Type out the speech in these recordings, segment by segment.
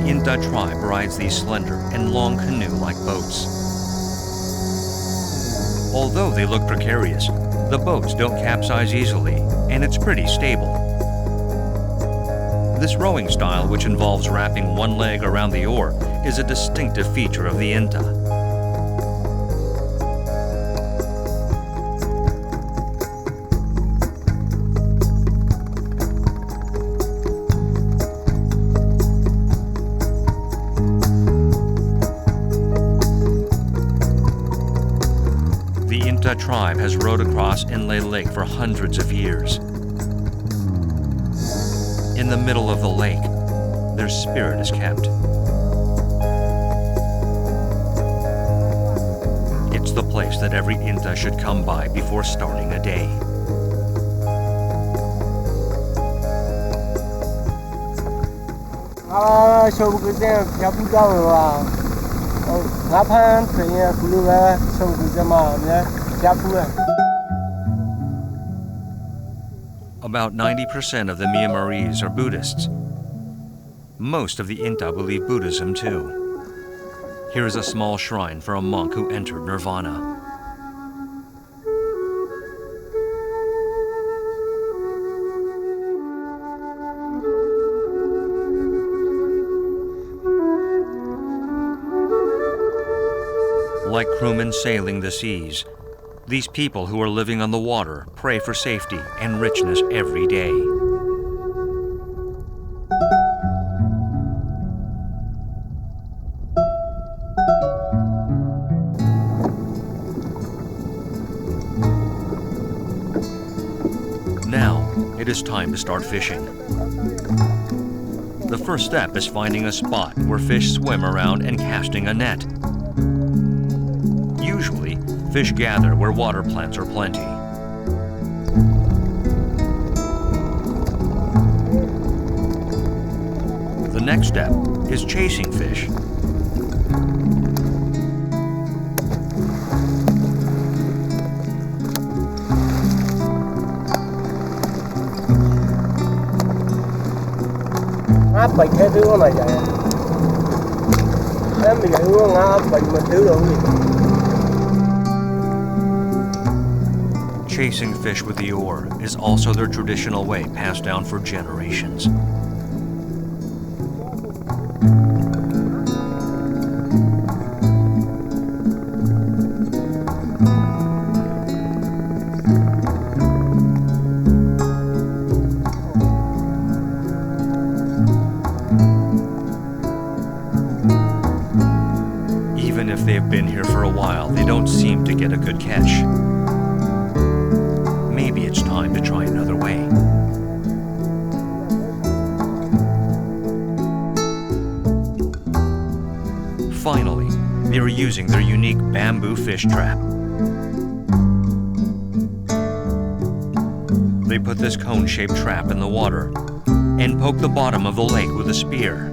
Intha tribe rides these slender and long canoe-like boats. Although they look precarious, the boats don't capsize easily, and it's pretty stable. This rowing style, which involves wrapping one leg around the oar, is a distinctive feature of the Intha. The Intha tribe has rowed across Inle Lake for hundreds of years. In the middle of the lake, their spirit is kept. It's the place that every Intha should come by before starting a day. About 90% of the Myanmarese are Buddhists. Most of the Intha believe Buddhism too. Here is a small shrine for a monk who entered nirvana. Like crewmen sailing the seas, these people who are living on the water pray for safety and richness every day. Now, it is time to start fishing. The first step is finding a spot where fish swim around and casting a net. Usually, fish gather where water plants are plenty. The next step is chasing fish. Chasing fish with the oar is also their traditional way passed down for generations. Even if they've been here for a while, they don't seem to get a good catch. Maybe it's time to try another way. Finally, they are using their unique bamboo fish trap. They put this cone-shaped trap in the water and poke the bottom of the lake with a spear.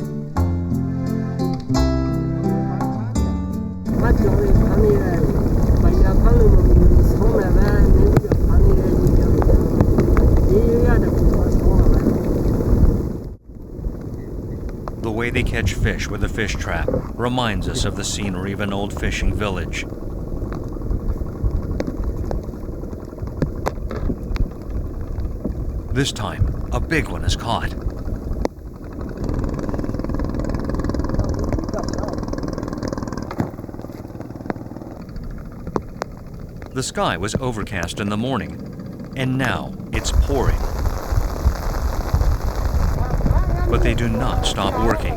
The way they catch fish with a fish trap reminds us of the scenery of an old fishing village. This time, a big one is caught. The sky was overcast in the morning, and now it's pouring. But they do not stop working.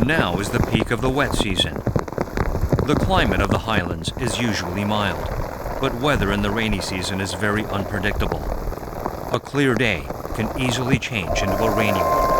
Now is the peak of the wet season. The climate of the highlands is usually mild, but weather in the rainy season is very unpredictable. A clear day can easily change into a rainy one.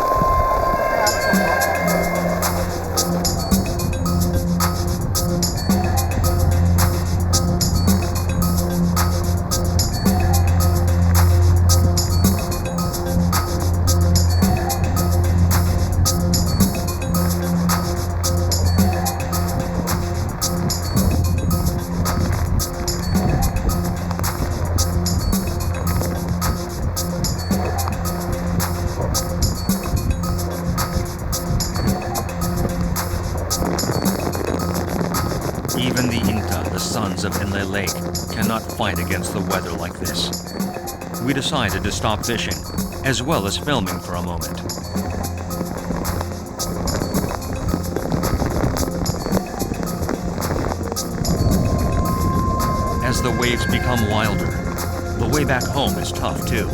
Inle Lake cannot fight against the weather like this. We decided to stop fishing, as well as filming for a moment. As the waves become wilder, the way back home is tough too.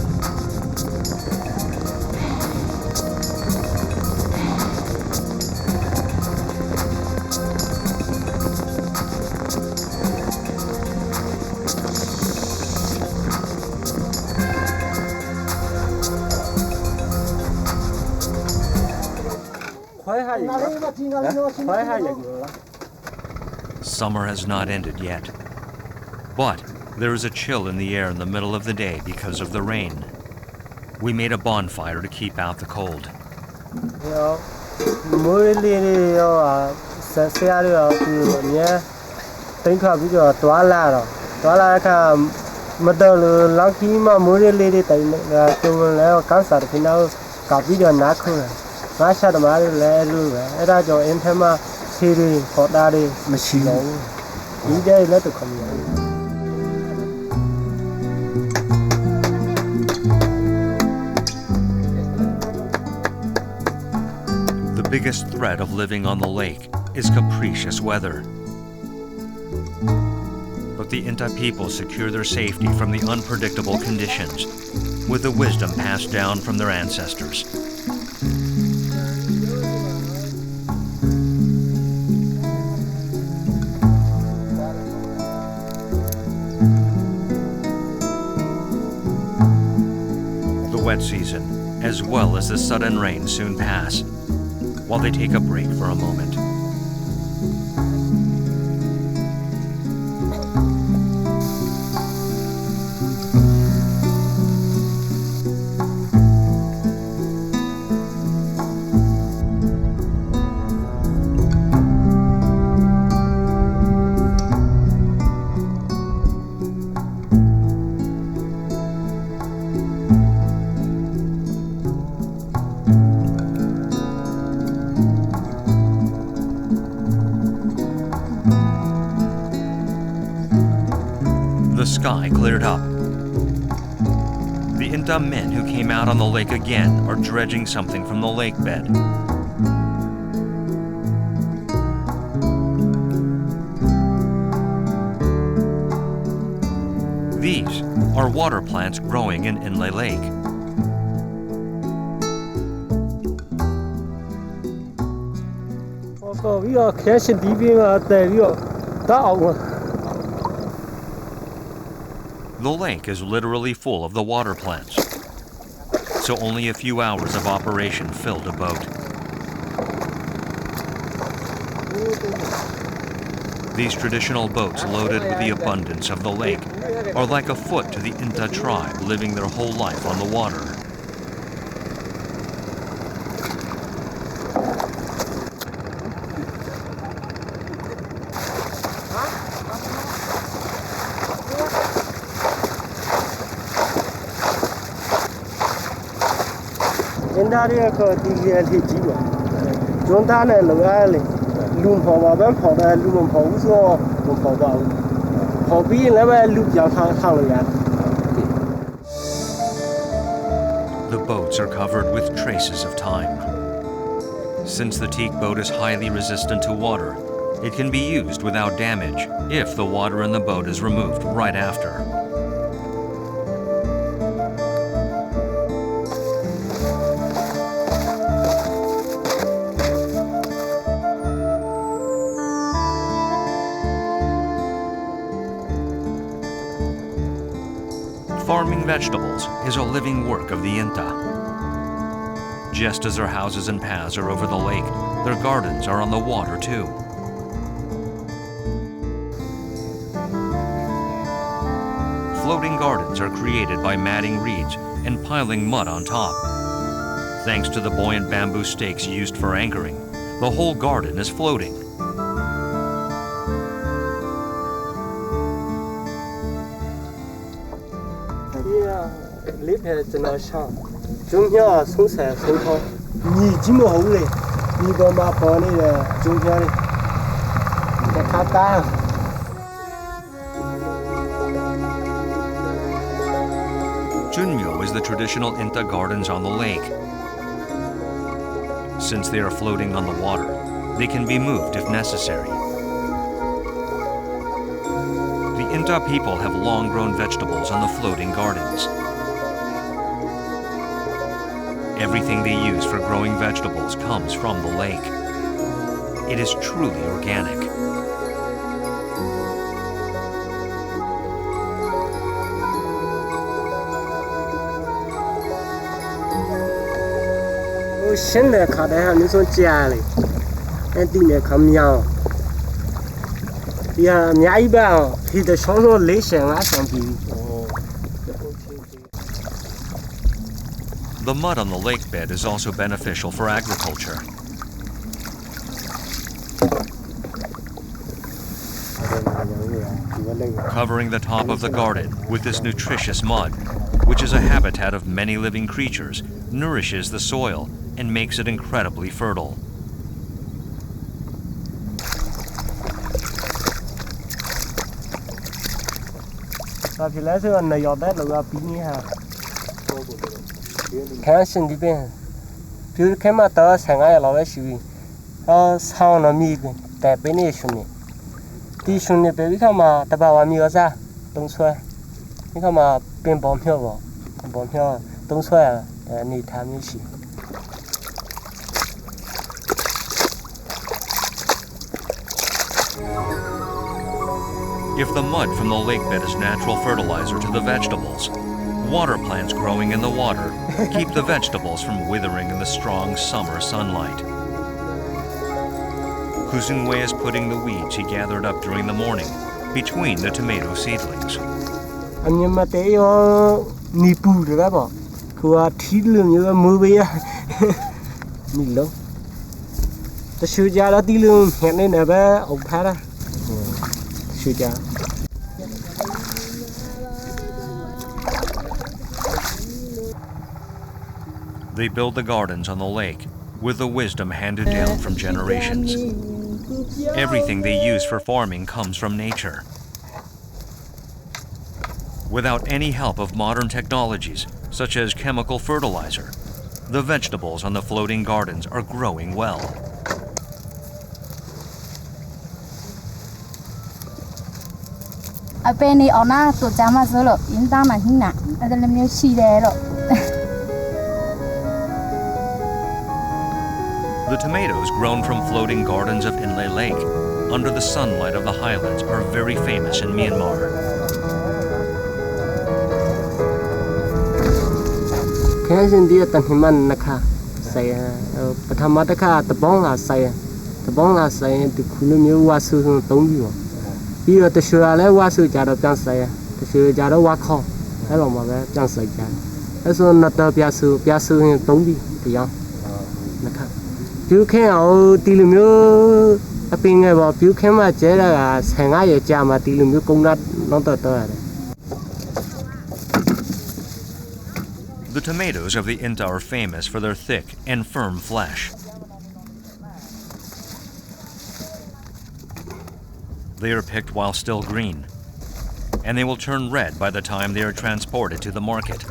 Summer has not ended yet, but there is a chill in the air in the middle of the day because of the rain. We made a bonfire to keep out the cold. The biggest threat of living on the lake is capricious weather. But the Intha people secure their safety from the unpredictable conditions with the wisdom passed down from their ancestors. The wet season, as well as the sudden rain, soon pass, while they take a break for a moment. The sky cleared up. The Intha men who came out on the lake again are dredging something from the lake bed. These are water plants growing in Inle Lake. The lake is literally full of the water plants, so only a few hours of operation filled a boat. These traditional boats loaded with the abundance of the lake are like a foot to the Intha tribe living their whole life on the water. The boats are covered with traces of time. Since the teak boat is highly resistant to water, it can be used without damage if the water in the boat is removed right after. Farming vegetables is a living work of the Intha. Just as their houses and paths are over the lake, their gardens are on the water too. Floating gardens are created by matting reeds and piling mud on top. Thanks to the buoyant bamboo stakes used for anchoring, the whole garden is floating. so is the traditional Intha gardens on the lake. Since they are floating on the water, they can be moved if necessary. The Intha people have long-grown vegetables on the floating gardens. Everything they use for growing vegetables comes from the lake. It is truly organic. Slender cut out this one jelly. And the Kyun Myaw. Yeah, Myaw, he's the shallow lake and I can be. The mud on the lake bed is also beneficial for agriculture. Covering the top of the garden with this nutritious mud, which is a habitat of many living creatures, nourishes the soil and makes it incredibly fertile. If the mud from the lake bed is natural fertilizer to the vegetables, water plants growing in the water keep the vegetables from withering in the strong summer sunlight. Kyun Myaw is putting the weeds he gathered up during the morning between the tomato seedlings. They build the gardens on the lake with the wisdom handed down from generations. Everything they use for farming comes from nature. Without any help of modern technologies, such as chemical fertilizer, the vegetables on the floating gardens are growing well. The tomatoes grown from floating gardens of Inle Lake under the sunlight of the highlands are very famous in Myanmar. You can't deal with a ping about you came at Jera, hang I jam at dealing with not The tomatoes of the Intha are famous for their thick and firm flesh. They are picked while still green, and they will turn red by the time they are transported to the market.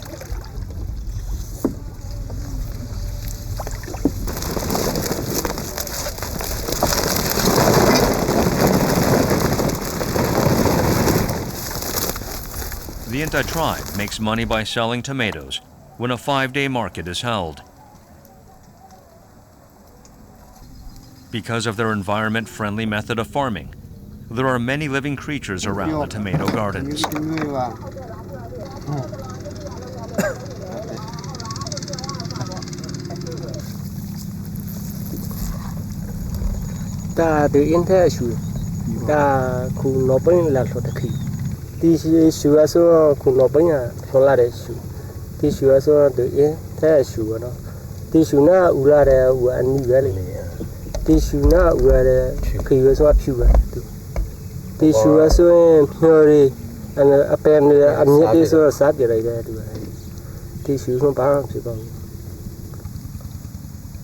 The Intha tribe makes money by selling tomatoes when a 5-day market is held. Because of their environment-friendly method of farming, there are many living creatures around the tomato gardens. The Intha This is also Kunobina, Solaris. This is also the Intha. This is not Urare and Valley. This is not where the Kayos are pure. This is also pure and apparently I'm not so saturated. This is no balance.